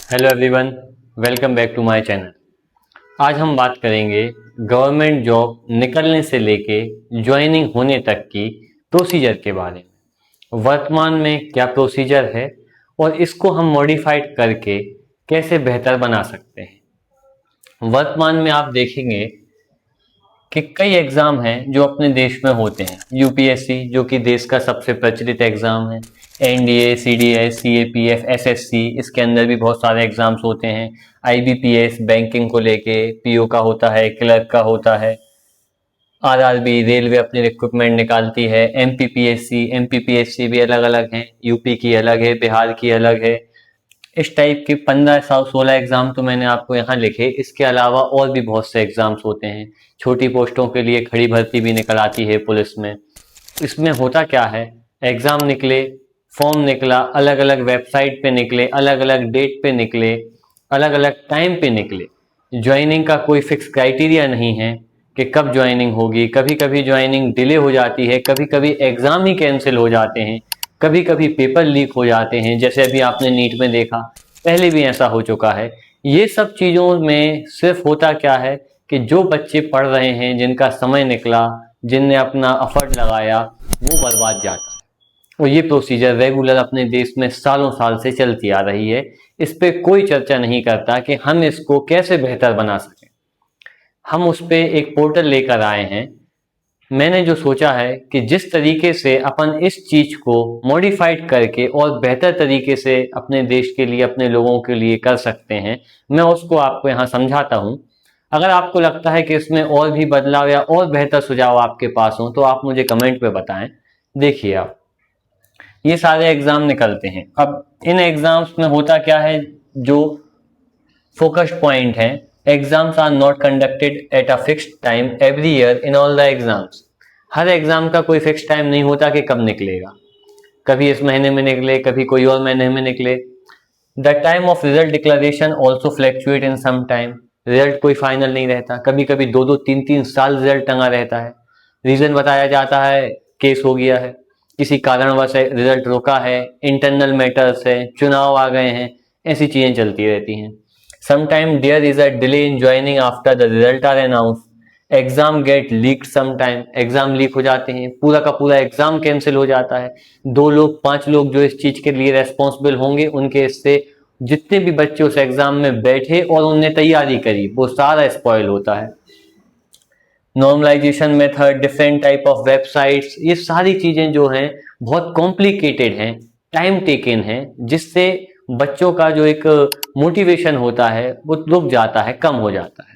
Hello everyone, welcome back to my channel. आज हम बात करेंगे गवर्नमेंट जॉब निकलने से लेके ज्वाइनिंग होने तक की प्रोसीजर के बारे में। वर्तमान में क्या प्रोसीजर है और इसको हम मॉडिफाइड करके कैसे बेहतर बना सकते हैं। वर्तमान में आप देखेंगे कि कई एग्जाम हैं जो अपने देश में होते हैं। यूपीएससी जो कि देश का सबसे प्रचलित एग्जाम है, एनडीए, सीडीएस, सीएपीएफ, एसएससी, इसके अंदर भी बहुत सारे एग्जाम्स होते हैं। आईबीपीएस बैंकिंग को लेके, पीओ का होता है, क्लर्क का होता है। आरआरबी रेलवे अपनी रिक्रूटमेंट निकालती है। एमपीपीएससी भी अलग अलग हैं, यूपी की अलग है, बिहार की अलग है। इस टाइप के 15-16 एग्जाम तो मैंने आपको यहाँ लिखे। इसके अलावा और भी बहुत से एग्जाम्स होते हैं। छोटी पोस्टों के लिए खड़ी भर्ती भी निकल आती है पुलिस में। इसमें होता क्या है, एग्जाम निकले, फॉर्म निकला, अलग अलग वेबसाइट पे निकले, अलग अलग डेट पे निकले, अलग अलग टाइम पे निकले। ज्वाइनिंग का कोई फिक्स क्राइटेरिया नहीं है कि कब ज्वाइनिंग होगी। कभी कभी ज्वाइनिंग डिले हो जाती है, कभी कभी एग्जाम ही कैंसिल हो जाते हैं, कभी कभी पेपर लीक हो जाते हैं, जैसे अभी आपने नीट में देखा। पहले भी ऐसा हो चुका है। ये सब चीज़ों में सिर्फ होता क्या है कि जो बच्चे पढ़ रहे हैं, जिनका समय निकला, जिनने अपना एफर्ट लगाया, वो बर्बाद जाता है। और ये प्रोसीजर रेगुलर अपने देश में सालों साल से चलती आ रही है। इस पे कोई चर्चा नहीं करता कि हम इसको कैसे बेहतर बना सकें। हम उस पे एक पोर्टल लेकर आए हैं। मैंने जो सोचा है कि जिस तरीके से अपन इस चीज को मॉडिफाइड करके और बेहतर तरीके से अपने देश के लिए, अपने लोगों के लिए कर सकते हैं, मैं उसको आपको यहाँ समझाता हूँ। अगर आपको लगता है कि इसमें और भी बदलाव या और बेहतर सुझाव आपके पास हो तो आप मुझे कमेंट पे बताएं। देखिए, आप ये सारे एग्जाम निकलते हैं। अब इन एग्जाम्स में होता क्या है, जो फोकस पॉइंट है, exams are not conducted at a fixed time every year in all the exams. हर एग्जाम का कोई फिक्स टाइम नहीं होता कि कब निकलेगा। कभी इस महीने में निकले, कभी कोई और महीने में निकले। The time of result declaration also fluctuate in some time. Result कोई फाइनल नहीं रहता, कभी कभी 2-2, 3-3 साल रिजल्ट टंगा रहता है। रीजन बताया जाता है, केस हो गया है, किसी कारणवश रिजल्ट रुका है, इंटरनल मैटर्स है, चुनाव आ गए हैं, ऐसी चीजें चलती रहती हैं। Sometime there is a delay in joining after the result are announce. Exam get leak, sometime exam leak हो जाते हैं, पूरा का पूरा एग्जाम कैंसिल हो जाता है। 2 लोग 5 लोग जो इस चीज के लिए रेस्पॉन्सिबल होंगे, उनके इससे जितने भी बच्चे उस एग्जाम में बैठे और उनने तैयारी करी, वो सारा स्पॉइल होता है। Normalization method, different type of websites, ये सारी चीजें जो हैं बहुत कॉम्प्लिकेटेड हैं, टाइम टेकन है, जिससे बच्चों का जो एक मोटिवेशन होता है वो रुक जाता है, कम हो जाता है।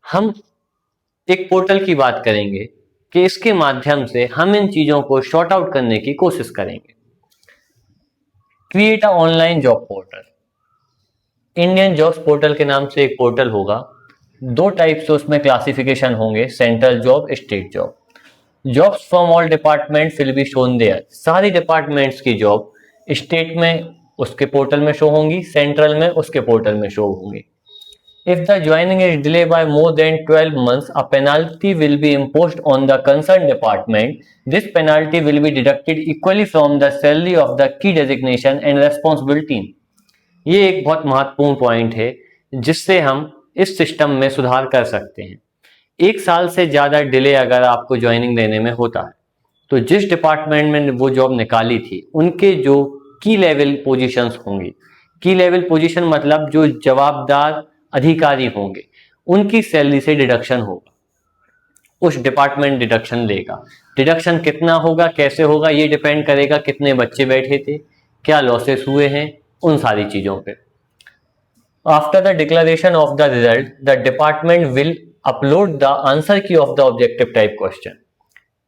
हम एक पोर्टल की बात करेंगे कि इसके माध्यम से हम इन चीजों को शॉर्ट आउट करने की कोशिश करेंगे। Create a online job portal. Indian jobs portal के नाम से एक पोर्टल होगा। 2 टाइप से उसमें क्लासिफिकेशन होंगे, central job, state job. Jobs from all department will be shown there. सारी डिपार्टमेंट्स की जॉब स्टेट में उसके पोर्टल में शो होंगी, सेंट्रल में उसके पोर्टल में शो होंगी। If the joining is delayed by more than 12 months, a penalty will be imposed on the concerned department. This penalty will be deducted equally from the salary of the key designation and responsible team. ये एक बहुत महत्वपूर्ण point है जिससे हम इस system में सुधार कर सकते हैं। 1 साल से ज़्यादा डिले अगर आपको ज्वाइनिंग देने में होता है तो जिस डिपार्टमेंट में वो जॉब निकाली थी, उनके जो की लेवल पोजीशंस होंगी, की लेवल पोजीशन मतलब जो जवाबदार अधिकारी होंगे, उनकी सैलरी से डिडक्शन होगा। उस डिपार्टमेंट डिडक्शन लेगा। डिडक्शन कितना होगा, कैसे होगा, ये डिपेंड करेगा कितने बच्चे बैठे थे, क्या लॉसेस हुए हैं, उन सारी चीजों पे। After the declaration of the result, the department will upload the answer key of the objective type question.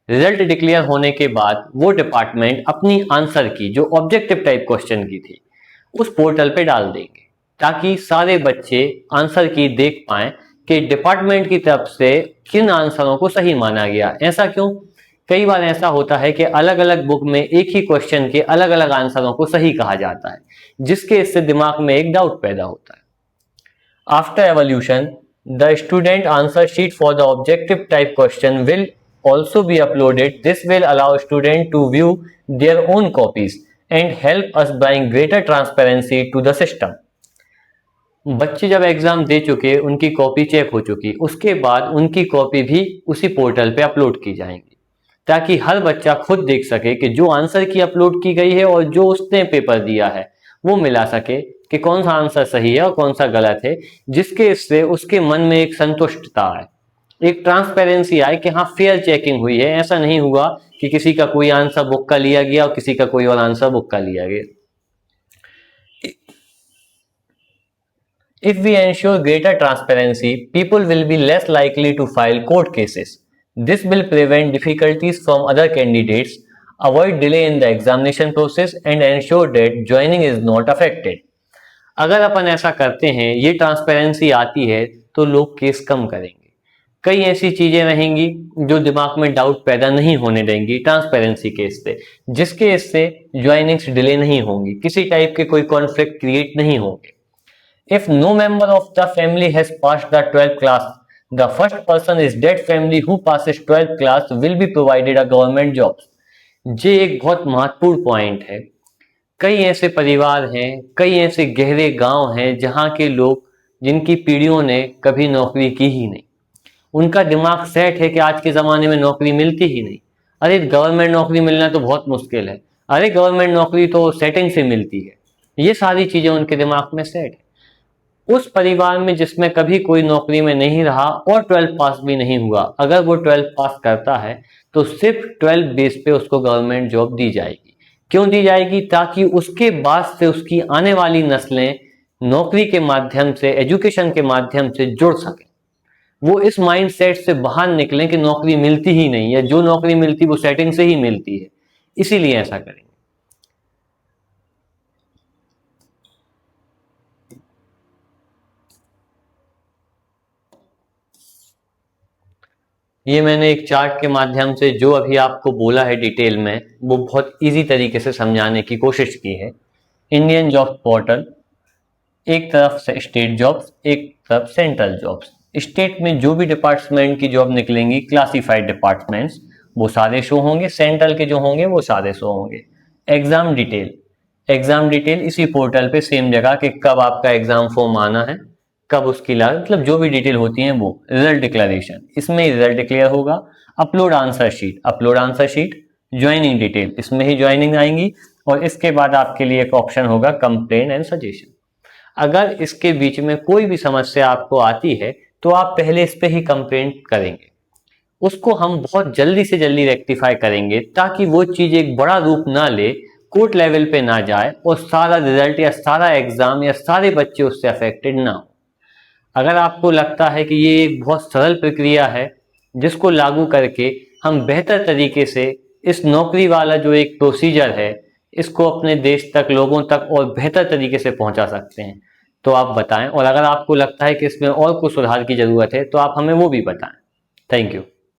Result declare होने के बाद वो डिपार्टमेंट अपनी आंसर की जो ऑब्जेक्टिव टाइप क्वेश्चन की थी उस पोर्टल पे डाल देंगे, ताकि सारे बच्चे आंसर की देख पाएं कि डिपार्टमेंट की तरफ से किन आंसरों को सही माना गया। ऐसा क्यों? कई बार ऐसा होता है कि अलग अलग बुक में एक ही क्वेश्चन के अलग अलग आंसरों को सही कहा जाता है, जिसके इससे दिमाग में एक डाउट पैदा होता है। After evolution, The student answer sheet for the objective type question will also be uploaded. This will allow student to view their own copies and help us bring greater transparency to the system. बच्चे जब exam दे चुके, उनकी copy check हो चुकी, उसके बाद उनकी copy भी उसी पोर्टल पे अपलोड की जाएंगी ताकि हर बच्चा खुद देख सके कि जो आंसर की अपलोड की गई है और जो उसने पेपर दिया है वो मिला सके कि कौन सा आंसर सही है और कौन सा गलत है, जिसके इससे उसके मन में एक संतुष्टता आए, एक ट्रांसपेरेंसी आए कि हाँ फेयर चेकिंग हुई है। ऐसा नहीं हुआ कि किसी का कोई आंसर बुक का लिया गया और किसी का कोई और आंसर बुक का लिया गया। If we ensure greater transparency, people will be less likely to file court cases. This will prevent difficulties from other candidates, avoid delay in the examination process, and ensure that joining is not affected. अगर अपन ऐसा करते हैं, ये transparency आती है तो लोग case कम करेंगे। कई ऐसी चीजें रहेंगी जो दिमाग में डाउट पैदा नहीं होने देंगी ट्रांसपेरेंसी केस से, जिसके इससे ज्वाइनिंग्स डिले नहीं होंगी, किसी टाइप के कोई कॉन्फ्लिक्ट क्रिएट नहीं होंगे। If no member of the family has passed the 12th class, the first person is that family who passes 12th class will be provided a government job. ये एक बहुत महत्वपूर्ण पॉइंट है। कई ऐसे परिवार हैं, कई ऐसे गहरे गांव हैं जहां के लोग जिनकी पीढ़ियों ने कभी नौकरी की ही नहीं, उनका दिमाग सेट है कि आज के ज़माने में नौकरी मिलती ही नहीं। अरे गवर्नमेंट नौकरी मिलना तो बहुत मुश्किल है, अरे गवर्नमेंट नौकरी तो सेटिंग से मिलती है। ये सारी चीज़ें उनके दिमाग में सेट है। उस परिवार में जिसमें कभी कोई नौकरी में नहीं रहा और 12 पास भी नहीं हुआ, अगर वो 12 पास करता है तो सिर्फ 12 बेस पे उसको गवर्नमेंट जॉब दी जाएगी। क्यों दी जाएगी? ताकि उसके बाद से उसकी आने वाली नस्लें नौकरी के माध्यम से, एजुकेशन के माध्यम से जुड़ सकें। वो इस माइंडसेट से बाहर निकलें कि नौकरी मिलती ही नहीं, या जो नौकरी मिलती वो सेटिंग से ही मिलती है, इसीलिए ऐसा करेंगे। ये मैंने एक चार्ट के माध्यम से जो अभी आपको बोला है डिटेल में, वो बहुत इजी तरीके से समझाने की कोशिश की है। इंडियन जॉब पोर्टल, एक तरफ से स्टेट जॉब्स, एक तरफ सेंट्रल जॉब्स। स्टेट में जो भी डिपार्टमेंट की जॉब निकलेंगी, क्लासिफाइड डिपार्टमेंट्स, वो सारे शो होंगे। सेंट्रल के जो होंगे वो सारे शो होंगे। एग्जाम डिटेल, एग्जाम डिटेल इसी पोर्टल पे सेम जगह कि कब आपका एग्जाम फॉर्म आना है, कब उसकी लागत, मतलब जो भी डिटेल होती है वो। रिजल्ट डिक्लेरेशन, इसमें रिजल्ट डिक्लेयर होगा। Upload answer sheet, upload answer sheet. Joining detail, इसमें ही ज्वाइनिंग आएंगी। और इसके बाद आपके लिए एक ऑप्शन होगा कंप्लेन एंड सजेशन। अगर इसके बीच में कोई भी समस्या आपको आती है तो आप पहले इस पे ही कंप्लेंट करेंगे, उसको हम बहुत जल्दी से जल्दी रेक्टिफाई करेंगे ताकि वो चीज एक बड़ा रूप ना ले, कोर्ट लेवल पे ना जाए और सारा रिजल्ट या सारा एग्जाम या सारे बच्चे उससे अफेक्टेड ना हो। अगर आपको लगता है कि ये एक बहुत सरल प्रक्रिया है जिसको लागू करके हम बेहतर तरीके से इस नौकरी वाला जो एक प्रोसीजर है इसको अपने देश तक, लोगों तक और बेहतर तरीके से पहुंचा सकते हैं, तो आप बताएं। और अगर आपको लगता है कि इसमें और कुछ सुधार की जरूरत है तो आप हमें वो भी बताएं। Thank you.